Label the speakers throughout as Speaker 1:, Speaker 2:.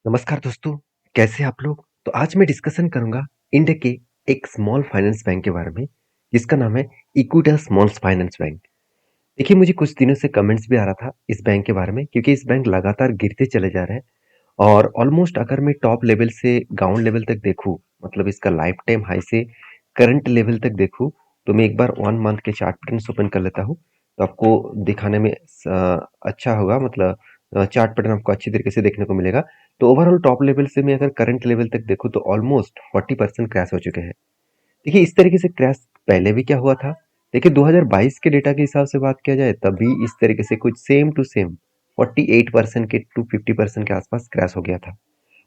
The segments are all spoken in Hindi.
Speaker 1: नमस्कार दोस्तों, कैसे हैं आप लोग? तो आज मैं डिस्कशन करूंगा इंडिया के एक स्मॉल फाइनेंस बैंक के बारे में, जिसका नाम है इक्विटास स्मॉल फाइनेंस बैंक। देखिए, मुझे कुछ दिनों से कमेंट्स भी आ रहा था इस बैंक के बारे में, क्योंकि इस बैंक लगातार गिरते चले जा रहे हैं। और ऑलमोस्ट अगर मैं टॉप लेवल से ग्राउंड लेवल तक देखूं, मतलब इसका लाइफ टाइम हाई से करंट लेवल तक देखूं, तो मैं एक बार 1 मंथ के चार्ट पैटर्न्स ओपन कर लेता हूं, तो आपको दिखाने में अच्छा होगा। मतलब चार्ट पैटर्न आपको अच्छी तरीके से देखने को मिलेगा। तो ओवरऑल टॉप लेवल से मैं अगर करंट लेवल तक देखूं, तो ऑलमोस्ट 40% क्रैश हो चुके हैं। देखिए, इस तरीके से क्रैश पहले भी क्या हुआ था। देखिए, 2022 के डेटा के हिसाब से बात किया जाए, तब भी इस तरीके से कुछ सेम टू सेम 48% के टू 50% के आसपास क्रैश हो गया था।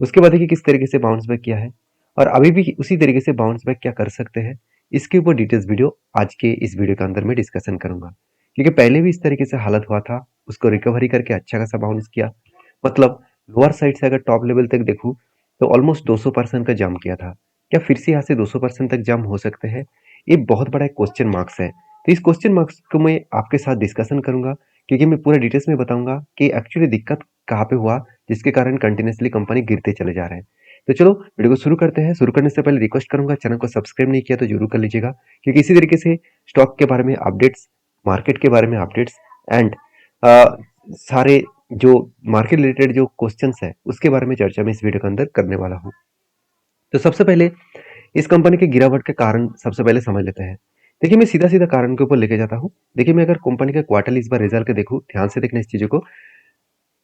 Speaker 1: उसके बाद देखिए किस तरीके से बाउंस बैक किया है, और अभी भी उसी तरीके से बाउंस बैक क्या कर सकते हैं, इसके ऊपर डिटेल्स वीडियो आज के इस वीडियो के अंदर मैं डिस्कशन करूंगा। क्योंकि पहले भी इस तरीके से हालत हुआ था, उसको रिकवरी करके अच्छा खासा बाउंस किया। मतलब लोअर साइड से अगर टॉप लेवल तक देखूं, तो ऑलमोस्ट 200% का जंप किया था। क्या फिर से यहाँ से 200% तक जंप हो सकते हैं? ये बहुत बड़ा एक क्वेश्चन मार्क्स है। तो इस क्वेश्चन मार्क्स को मैं आपके साथ डिस्कशन करूंगा, क्योंकि मैं पूरा डिटेल्स में बताऊंगा कि एक्चुअली दिक्कत कहाँ पे हुआ, जिसके कारण कंटिन्यूसली कंपनी गिरते चले जा रहे हैं। तो चलो वीडियो को शुरू करते हैं। शुरू करने से पहले रिक्वेस्ट करूंगा, चैनल को सब्सक्राइब नहीं किया तो जरूर कर लीजिएगा, क्योंकि इसी तरीके से स्टॉक के बारे में अपडेट्स, मार्केट के बारे में अपडेट्स एंड सारे जो मार्केट रिलेटेड जो क्वेश्चंस है, उसके बारे में चर्चा मैं इस वीडियो के अंदर करने वाला हूँ। तो सबसे पहले इस कंपनी के गिरावट के कारण सबसे पहले समझ लेते हैं। देखिए, मैं सीधा सीधा कारण के ऊपर लेके जाता हूँ। देखिए, मैं अगर कंपनी का क्वार्टरली इस बार रिजल्ट के देखूँ, ध्यान से देखना इस चीजों को।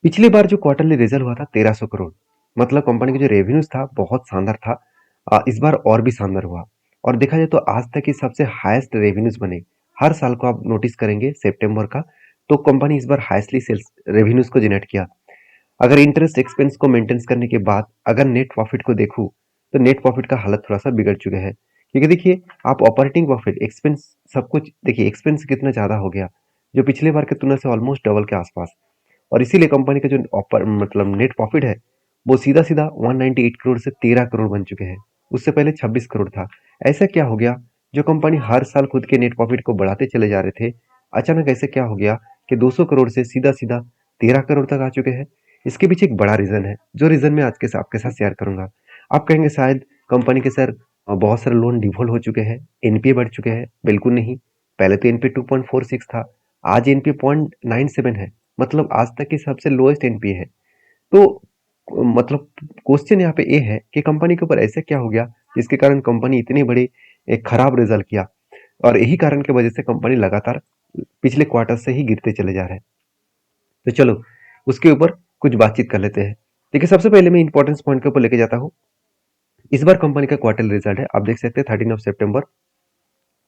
Speaker 1: पिछली बार जो क्वार्टरली रिजल्ट हुआ था 1300 करोड़, मतलब कंपनी का जो रेवेन्यूज था बहुत शानदार था। इस बार और भी शानदार हुआ। और देखा जाए तो आज तक की सबसे हाईएस्ट रेवेन्यूज बने। हर साल को आप नोटिस करेंगे सितंबर का, तो कंपनी इस बार हाईएस्टली सेल्स रेवेन्यूज को जनरेट किया। अगर इंटरेस्ट एक्सपेंस को मेंटेन करने के बाद अगर नेट प्रॉफिट को देखूं, तो नेट प्रॉफिट का हालत थोड़ा सा बिगड़ चुके हैं। क्योंकि देखिए, आप ऑपरेटिंग प्रॉफिट, एक्सपेंस, सब कुछ देखिए, एक्सपेंस कितना ज्यादा हो गया, जो पिछले बार की तुलना से ऑलमोस्ट डबल के आसपास। और इसीलिए कंपनी का जो मतलब नेट प्रॉफिट है, वो सीधा सीधा 198 करोड़ से 13 करोड़ बन चुके हैं। उससे पहले 26 करोड़ था। ऐसा क्या हो गया, जो कंपनी हर साल खुद के नेट प्रॉफिट को बढ़ाते चले जा रहे थे, अचानक ऐसे क्या हो गया कि 200 करोड़ से सीधा सीधा 13 करोड़ तक आ चुके हैं? इसके पीछे एक बड़ा रीजन है, जो रीजन मैं आज के आपके साथ शेयर करूंगा। आप कहेंगे शायद कंपनी के सर बहुत सारे लोन डिफॉल्ट हो चुके हैं, एनपीए बढ़ चुके हैं। बिल्कुल नहीं। पहले तो एनपीए 2.46 था, आज एनपीए 0.97 है। मतलब आज तक की सबसे लोएस्ट एनपीए है। तो मतलब क्वेश्चन यहाँ पे ये है कि कंपनी के ऊपर ऐसा क्या हो गया, जिसके कारण कंपनी इतने बड़े एक खराब रिजल्ट किया। और यही कारण की वजह से कंपनी लगातार पिछले क्वार्टर से ही गिरते चले जा रहे हैं। तो चलो उसके ऊपर कुछ बातचीत कर लेते हैं। देखिए, सबसे पहले मैं इंपॉर्टेंस पॉइंट के ऊपर लेके जाता हूँ। इस बार कंपनी का क्वार्टर रिजल्ट है, आप देख सकते हैं 13 सितंबर,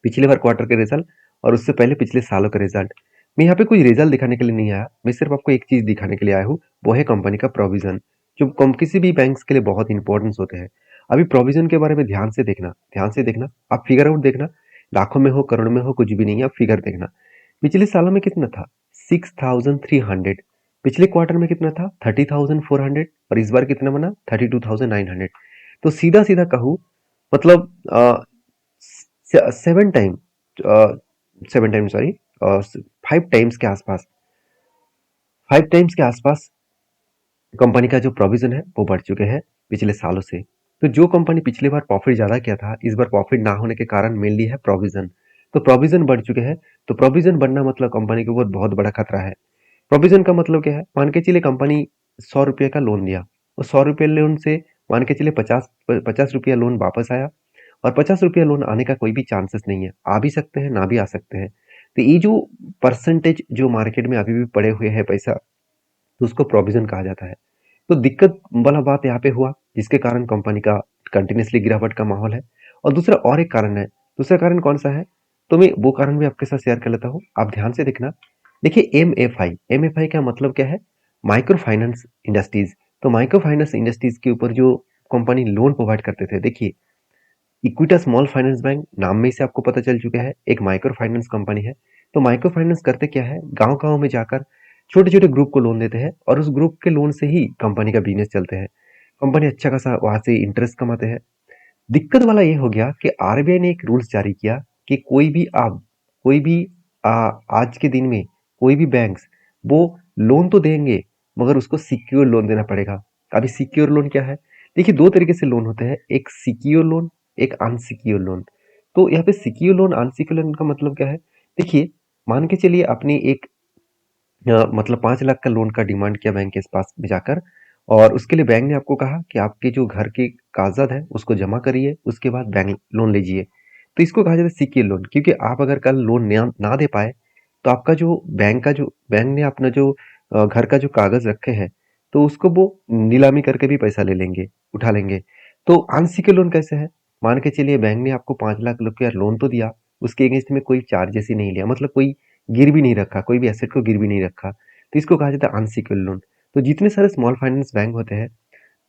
Speaker 1: पिछले बार क्वार्टर के रिजल्ट और उससे पहले पिछले सालों का रिजल्ट। मैं यहाँ पे कोई रिजल्ट दिखाने के लिए नहीं आया, मैं सिर्फ आपको एक चीज दिखाने के लिए आया हूँ, वो है कंपनी का प्रोविजन, जो किसी भी बैंक्स के लिए बहुत इंपॉर्टेंस होते हैं। अभी प्रोविजन के बारे में ध्यान से देखना, ध्यान से देखना, आप फिगर आउट देखना। लाखों में हो, करोड़ में हो, कुछ भी नहीं है, आप फिगर देखना। पिछले सालों में कितना था? 6300। पिछले क्वार्टर में कितना था? 30,400। और इस बार कितना बना? 32,900। तो सीधा सीधा कहूँ, मतलब 7 टाइम, 7 टाइम सॉरी, 5 टाइम्स के आसपास, 5 टाइम्स के आसपास कंपनी का जो प्रोविजन है वो बढ़ चुके हैं पिछले सालों से। तो जो कंपनी पिछली बार प्रॉफिट ज्यादा किया था, इस बार प्रॉफिट ना होने के कारण मेनली है प्रोविजन। तो प्रोविजन बढ़ चुके हैं। तो प्रोविजन बढ़ना मतलब कंपनी के ऊपर बहुत बड़ा खतरा है। प्रोविजन का मतलब क्या है? मान के चलिए कंपनी 100 रुपये का लोन दिया, और 100 रुपये लोन से मान के चलिए 50 रुपया लोन वापस आया। और 50 रुपया लोन आने का कोई भी चांसेस नहीं है, आ भी सकते हैं, ना भी आ सकते हैं। तो ये जो परसेंटेज जो मार्केट में अभी भी पड़े हुए है पैसा, तो उसको प्रोविजन कहा जाता है। तो दिक्कत वाला बात यहाँ पे हुआ, जिसके कारण कंपनी का कंटिन्यूसली गिरावट का माहौल है। और दूसरा और एक कारण है। दूसरा कारण कौन सा है? तो मैं वो कारण भी आपके साथ शेयर कर लेता हूँ, आप ध्यान से देखना। देखिए, एम एफ आई का मतलब क्या है? Micro finance industries. तो माइक्रो फाइनेंस इंडस्ट्रीज के ऊपर जो कंपनी लोन प्रोवाइड करते थे, देखिए, इक्विटा स्मॉल फाइनेंस बैंक नाम में से आपको पता चल चुका है, एक माइक्रो फाइनेंस कंपनी है। तो माइक्रो फाइनेंस करते क्या है? गांव गांव में जाकर छोटे छोटे ग्रुप को लोन देते हैं, और उस ग्रुप के लोन से ही कंपनी का बिजनेस चलते हैं। कंपनी अच्छा खासा वहां से इंटरेस्ट कमाते हैं। दिक्कत वाला ये हो गया कि आरबीआई ने एक रूल्स जारी किया कि कोई भी आ, आज के दिन में कोई भी बैंक्स वो लोन तो देंगे, मगर उसको सिक्योर लोन देना पड़ेगा। अभी सिक्योर लोन क्या है? देखिए 2 तरीके से लोन होते हैं, एक सिक्योर लोन, एक अनसिक्योर लोन। तो यहाँ पे सिक्योर लोन, अनसिक्योर लोन का मतलब क्या है? देखिए, मान के चलिए आपने एक मतलब 5 लाख का लोन का डिमांड किया बैंक के पास में जाकर और उसके लिए बैंक ने आपको कहा कि आपके जो घर के कागज़ात हैं उसको जमा करिए, उसके बाद बैंक लोन लीजिए। तो इसको कहा जाता है सिक्योर लोन क्योंकि आप अगर कल लोन ना दे पाए, तो आपका जो बैंक ने अपना जो घर का जो कागज़ रखे हैं, तो उसको वो नीलामी करके भी पैसा ले लेंगे, उठा लेंगे। तो अनसिक्योर लोन कैसे है? मान के चलिए बैंक ने आपको 5 लाख रुपया लोन तो दिया, उसके अगेंस्ट में कोई चार्जेस ही नहीं लिया, मतलब कोई गिरवी नहीं रखा, कोई भी एसेट को गिरवी नहीं रखा, तो इसको कहा जाता है अनसिक्योर्ड लोन। तो जितने सारे स्मॉल फाइनेंस बैंक होते हैं,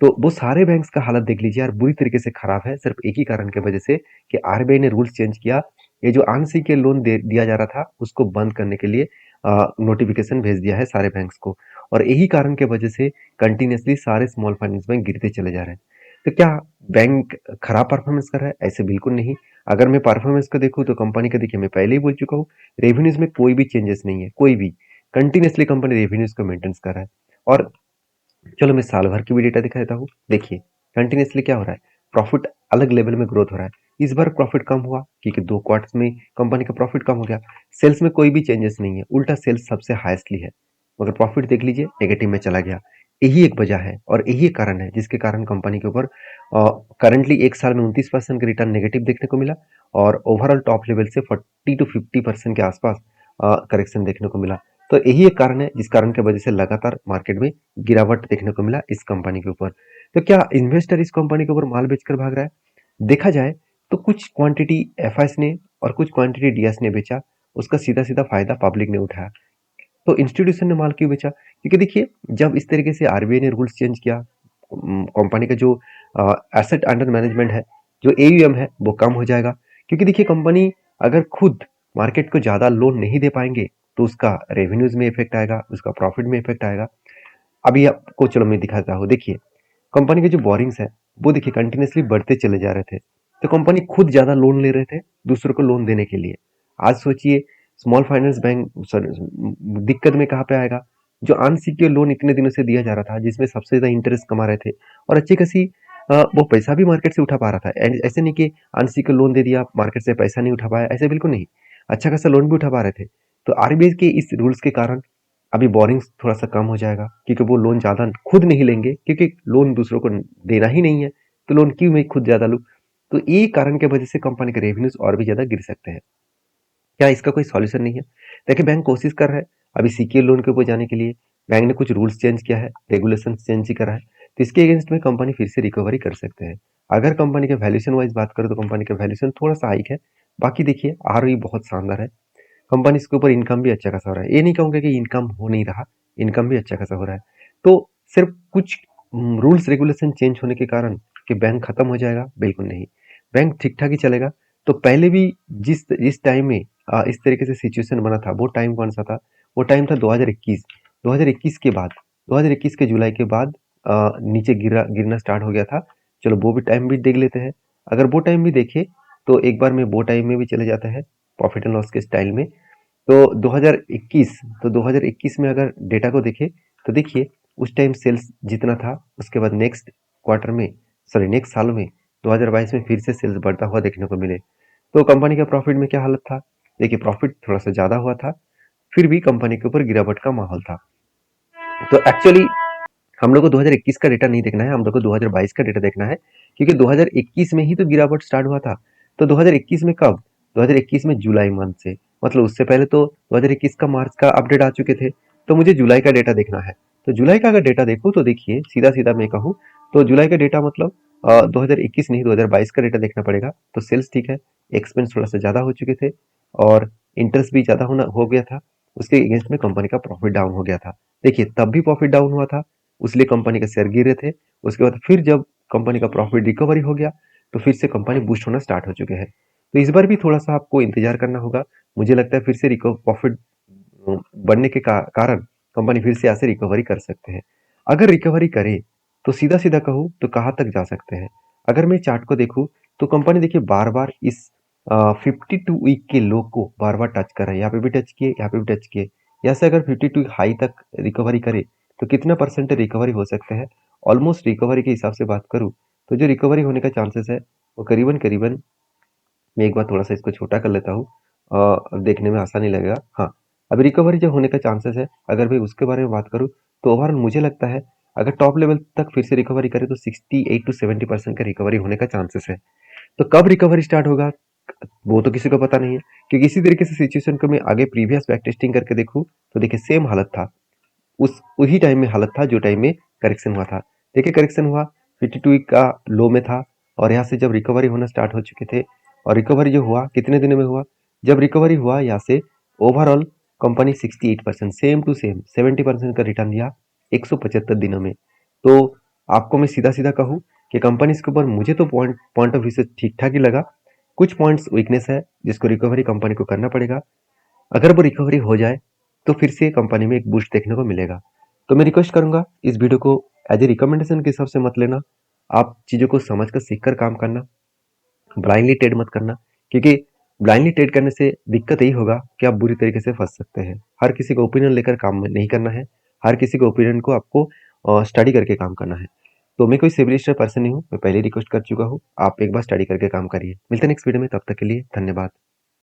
Speaker 1: तो वो सारे बैंक्स का हालत देख लीजिए यार, बुरी तरीके से खराब है, सिर्फ एक ही कारण की वजह से कि आरबीआई ने रूल्स चेंज किया। ये जो अनसिक्योर्ड लोन दिया जा रहा था उसको बंद करने के लिए नोटिफिकेशन भेज दिया है सारे बैंक्स को, और यही कारण की वजह से कंटिन्यूसली सारे स्मॉल फाइनेंस बैंक गिरते चले जा रहे हैं। तो क्या बैंक खराब परफॉर्मेंस कर रहा है? ऐसे बिल्कुल नहीं। अगर मैं परफॉर्मेंस को देखूं तो कंपनी का, देखिए मैं पहले ही बोल चुका हूँ, रेवेन्यूज में कोई भी चेंजेस नहीं है, कोई भी। कंटिन्यूसली कंपनी रेवेन्यूज को मेंटेन कर रहा है। और चलो मैं साल भर की भी डेटा दिखा देता हूँ। देखिए कंटिन्यूसली क्या हो रहा है, प्रॉफिट अलग लेवल में ग्रोथ हो रहा है। इस बार प्रॉफिट कम हुआ क्योंकि 2 क्वार्टर्स में कंपनी का प्रॉफिट कम हो गया। सेल्स में कोई भी चेंजेस नहीं है, उल्टा सेल्स सबसे हाईएस्टली है, मगर प्रॉफिट देख लीजिए नेगेटिव में चला गया। यही एक वजह है और यही एक कारण है जिसके कारण कंपनी के ऊपर करंटली एक साल में 29% का रिटर्न नेगेटिव देखने को मिला और ओवरऑल टॉप लेवल से 40 to 50% के आसपास करेक्शन देखने को मिला। तो यही एक कारण है जिस कारण की वजह से लगातार मार्केट में गिरावट देखने को मिला इस कंपनी के ऊपर। तो क्या इन्वेस्टर इस कंपनी के ऊपर माल बेचकर भाग रहा है? देखा जाए तो कुछ क्वांटिटी एफआईएस ने और कुछ क्वांटिटी डीएस ने बेचा, उसका सीधा सीधा फायदा पब्लिक ने उठाया। तो इंस्टीट्यूशन ने माल क्यों बेचा? क्योंकि देखिए जब इस तरीके से आरबीआई ने रूल्स चेंज किया, कंपनी का जो एसेट अंडर मैनेजमेंट है, जो एयूएम है वो कम हो जाएगा। क्योंकि देखिए कंपनी अगर खुद मार्केट को ज़्यादा लोन नहीं दे पाएंगे तो उसका रेवेन्यूज में इफेक्ट आएगा, उसका प्रॉफिट में इफेक्ट आएगा। अभी आपको चलो मैं दिखाता हूँ। देखिए कंपनी के जो बोरिंग्स है वो देखिए कंटिन्यूसली बढ़ते चले जा रहे थे, तो कंपनी खुद ज़्यादा लोन ले रहे थे दूसरों को लोन देने के लिए। आज सोचिए स्मॉल फाइनेंस बैंक दिक्कत में कहाँ पे आएगा? जो अनसिक्योर लोन इतने दिनों से दिया जा रहा था जिसमें सबसे ज़्यादा इंटरेस्ट कमा रहे थे और अच्छी खासी वो पैसा भी मार्केट से उठा पा रहा था। ऐसे नहीं कि अनसिक्योर लोन दे दिया मार्केट से पैसा नहीं उठा पाया, ऐसे बिल्कुल नहीं। अच्छा खासा लोन भी उठा पा रहे थे। तो आरबीआई के इस रूल्स के कारण अभी बोरिंग्स थोड़ा सा कम हो जाएगा क्योंकि वो लोन ज़्यादा खुद नहीं लेंगे, क्योंकि लोन दूसरों को देना ही नहीं है, तो लोन क्यों मैं खुद ज़्यादा लूँ? तो ये कारण की वजह से कंपनी के रेवेन्यूज और भी ज़्यादा गिर सकते हैं। क्या इसका कोई सॉल्यूशन नहीं है? देखिए बैंक कोशिश कर रहा है अभी सिक्योर लोन के ऊपर जाने के लिए। बैंक ने कुछ रूल्स चेंज किया है, रेगुलेशन चेंज ही करा है, तो इसके अगेंस्ट में कंपनी फिर से रिकवरी कर सकते हैं। अगर कंपनी के वैल्यूएशन वाइज बात करें तो कंपनी का वैल्यूएशन थोड़ा सा हाइक है, बाकी देखिए आरओई बहुत शानदार है। कंपनी इसके ऊपर इनकम भी अच्छा खासा हो रहा है, ये नहीं कहूँगा कि इनकम हो नहीं रहा, इनकम भी अच्छा खासा हो रहा है। तो सिर्फ कुछ रूल्स रेगुलेशन चेंज होने के कारण कि बैंक खत्म हो जाएगा, बिल्कुल नहीं। बैंक ठीक ठाक ही चलेगा। तो पहले भी जिस टाइम में इस तरीके से सिचुएशन बना था वो टाइम कौन सा था? वो टाइम था 2021। 2021 के बाद, 2021 के जुलाई के बाद नीचे गिरना स्टार्ट हो गया था। चलो वो भी टाइम भी देख लेते हैं। अगर वो टाइम भी देखे तो एक बार में वो टाइम में भी चले जाते हैं प्रॉफिट एंड लॉस के स्टाइल में। तो 2021, तो 2021 में अगर डेटा को देखें तो देखिए उस टाइम सेल्स जितना था उसके बाद नेक्स्ट क्वार्टर में, सॉरी नेक्स्ट साल में 2022 में फिर से सेल्स बढ़ता हुआ देखने को मिले। तो कंपनी का प्रॉफिट में क्या हालत था? देखिए प्रॉफिट थोड़ा सा ज़्यादा हुआ था, फिर भी कंपनी के ऊपर गिरावट का माहौल था। तो एक्चुअली हम लोग को 2021 का डेटा नहीं देखना है, हम लोग को 2022 का डेटा देखना है, क्योंकि 2021 में ही तो गिरावट स्टार्ट हुआ था। तो 2021 में कब? 2021 में जुलाई मंथ से, मतलब उससे पहले तो 2021 का मार्च का अपडेट आ चुके थे। तो मुझे जुलाई का डेटा देखना है। तो जुलाई का अगर डेटा देखूँ तो देखिए सीधा सीधा मैं कहूँ तो जुलाई का डेटा मतलब 2021 नहीं 2022 का डेटा देखना पड़ेगा। तो सेल्स ठीक है, एक्सपेंस थोड़ा सा ज़्यादा हो चुके थे और इंटरेस्ट भी ज़्यादा होना हो गया था, उसके अगेंस्ट में कंपनी का प्रॉफिट डाउन हो गया था। देखिए तब भी प्रॉफिट डाउन हुआ था, उसलिए कंपनी के शेयर गिर रहे थे। उसके बाद फिर जब कंपनी का प्रॉफिट रिकवरी हो गया तो फिर से कंपनी बूस्ट होना स्टार्ट हो चुके हैं। तो इस बार भी थोड़ा सा आपको इंतजार करना होगा। मुझे लगता है फिर से प्रॉफिट बढ़ने के कारण कंपनी फिर से यहाँ से रिकवरी कर सकते हैं। अगर रिकवरी करे तो सीधा सीधा कहूँ तो कहाँ तक जा सकते हैं? अगर मैं चार्ट को देखूँ तो कंपनी देखिए बार बार इस 52 वीक के लो को बार बार टच कर रहा है। यहाँ पे भी टच किए, यहाँ पे भी टच किए। यहाँ से अगर 52 हाई तक रिकवरी करे तो कितना परसेंट रिकवरी हो सकते हैं ऑलमोस्ट रिकवरी के हिसाब से बात करूँ, तो जो रिकवरी होने का चांसेस है, वो करीबन-करीबन मैं एक बार थोड़ा-सा इसको छोटा कर लेता हूँ देखने में आसानी लगेगा। हाँ, अभी रिकवरी जो होने का चांसेस है, अगर मैं उसके बारे में बात करूँ, तो ओवरऑल मुझे लगता है, अगर टॉप लेवल तक फिर से रिकवरी करे तो 68 टू 70% का रिकवरी होने का चांसेस है। तो कब रिकवरी स्टार्ट होगा, वो तो किसी को पता नहीं है, क्योंकि इसी तरीके से सिचुएशन को मैं आगे प्रीवियस बैक टेस्टिंग करके देखूँ, तो देखिए सेम हालत था। उस वही टाइम में हालत था जो टाइम में करेक्शन हुआ था। देखिए करेक्शन हुआ 52 वीक का लो में था और यहाँ से जब रिकवरी होना स्टार्ट हो चुके थे और रिकवरी जो हुआ कितने दिनों में हुआ, जब रिकवरी हुआ यहाँ से overall company 68% same to same 70% का रिटर्न दिया 175 दिनों में। तो आपको मैं सीधा सीधा कहूँ कि कंपनी के ऊपर मुझे तो पॉइंट ऑफ व्यू से ठीक ठाक ही लगा। कुछ पॉइंट्स वीकनेस है जिसको रिकवरी कंपनी को करना पड़ेगा। अगर वो रिकवरी हो जाए तो फिर से कंपनी में एक बूस्ट देखने को मिलेगा। तो मैं रिक्वेस्ट करूंगा इस वीडियो को एज ए रिकमेंडेशन के हिसाब से मत लेना। आप चीज़ों को समझ कर सीख कर काम करना, ब्लाइंडली ट्रेड मत करना, क्योंकि ब्लाइंडली ट्रेड करने से दिक्कत यही होगा कि आप बुरी तरीके से फंस सकते हैं। हर किसी का ओपिनियन लेकर काम नहीं करना है, हर किसी के ओपिनियन को आपको स्टडी करके काम करना है। तो मैं कोई सिविलिस्टर पर्सन नहीं हूँ, मैं पहले रिक्वेस्ट कर चुका हूँ, आप एक बार स्टडी करके काम करिए। मिलते हैं नेक्स्ट वीडियो में, तब तक के लिए धन्यवाद।